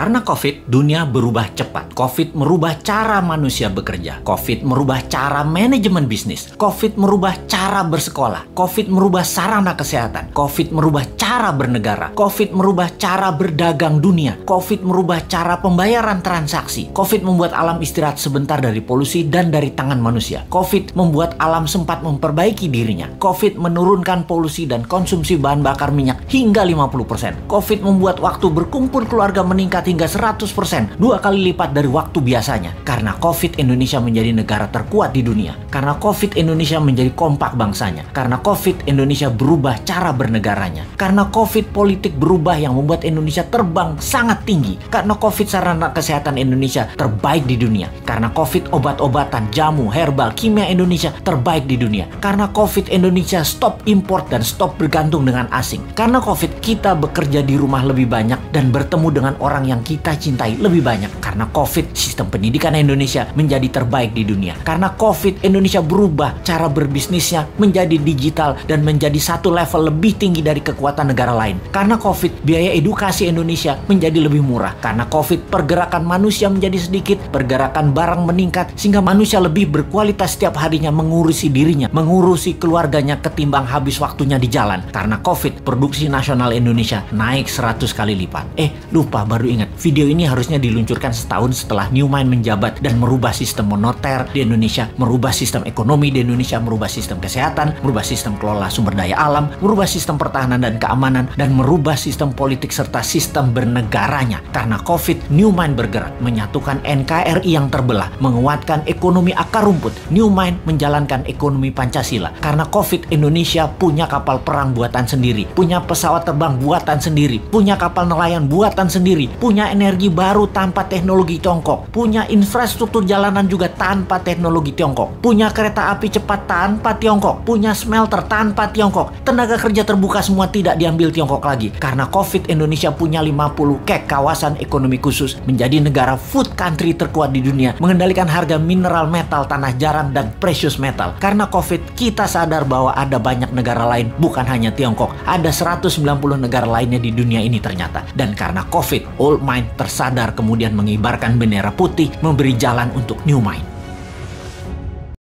Karena COVID, dunia berubah cepat. COVID merubah cara manusia bekerja. COVID merubah cara manajemen bisnis. COVID merubah cara bersekolah. COVID merubah sarana kesehatan. COVID merubah cara bernegara. COVID merubah cara berdagang dunia. COVID merubah cara pembayaran transaksi. COVID membuat alam istirahat sebentar dari polusi dan dari tangan manusia. COVID membuat alam sempat memperbaiki dirinya. COVID menurunkan polusi dan konsumsi bahan bakar minyak hingga 50%. COVID membuat waktu berkumpul keluarga meningkat hingga 100%, 2 kali lipat dari waktu biasanya. Karena COVID, Indonesia menjadi negara terkuat di dunia. Karena COVID, Indonesia menjadi kompak bangsanya. Karena COVID, Indonesia berubah cara bernegaranya. Karena COVID, politik berubah yang membuat Indonesia terbang sangat tinggi. Karena COVID, sarana kesehatan Indonesia terbaik di dunia. Karena COVID, obat-obatan, jamu, herbal, kimia Indonesia terbaik di dunia. Karena COVID, Indonesia stop import dan stop bergantung dengan asing. Karena COVID, kita bekerja di rumah lebih banyak dan bertemu dengan orang yang kita cintai lebih banyak. Karena COVID, sistem pendidikan Indonesia menjadi terbaik di dunia. Karena COVID, Indonesia berubah cara berbisnisnya menjadi digital dan menjadi satu level lebih tinggi dari kekuatan negara lain. Karena COVID, biaya edukasi Indonesia menjadi lebih murah. Karena COVID, pergerakan manusia menjadi sedikit, pergerakan barang meningkat, sehingga manusia lebih berkualitas setiap harinya mengurusi dirinya, mengurusi keluarganya ketimbang habis waktunya di jalan. Karena COVID, produksi nasional Indonesia naik 100 kali lipat. Lupa, baru ingat, video ini harusnya diluncurkan setahun setelah Newmind menjabat dan merubah sistem moneter di Indonesia, merubah sistem ekonomi di Indonesia, merubah sistem kesehatan, merubah sistem kelola sumber daya alam, merubah sistem pertahanan dan keamanan, dan merubah sistem politik serta sistem bernegaranya. Karena COVID, Newmind bergerak menyatukan NKRI yang terbelah, menguatkan ekonomi akar rumput. Newmind menjalankan ekonomi Pancasila. Karena COVID, Indonesia punya kapal perang buatan sendiri, punya pesawat terbang buatan sendiri, punya kapal nelayan buatan sendiri, punya energi baru tanpa teknologi Tiongkok, punya infrastruktur jalanan juga tanpa teknologi Tiongkok, punya kereta api cepat tanpa Tiongkok, punya smelter tanpa Tiongkok, tenaga kerja terbuka semua tidak diambil Tiongkok lagi. Karena COVID, Indonesia punya 50 KEK, kawasan ekonomi khusus, menjadi negara food country terkuat di dunia, mengendalikan harga mineral, metal, tanah jarang, dan precious metal. Karena COVID, kita sadar bahwa ada banyak negara lain, bukan hanya Tiongkok, ada 190 negara lainnya di dunia ini ternyata. Dan karena COVID, Old Mind tersadar kemudian mengibarkan bendera putih, memberi jalan untuk New Mind.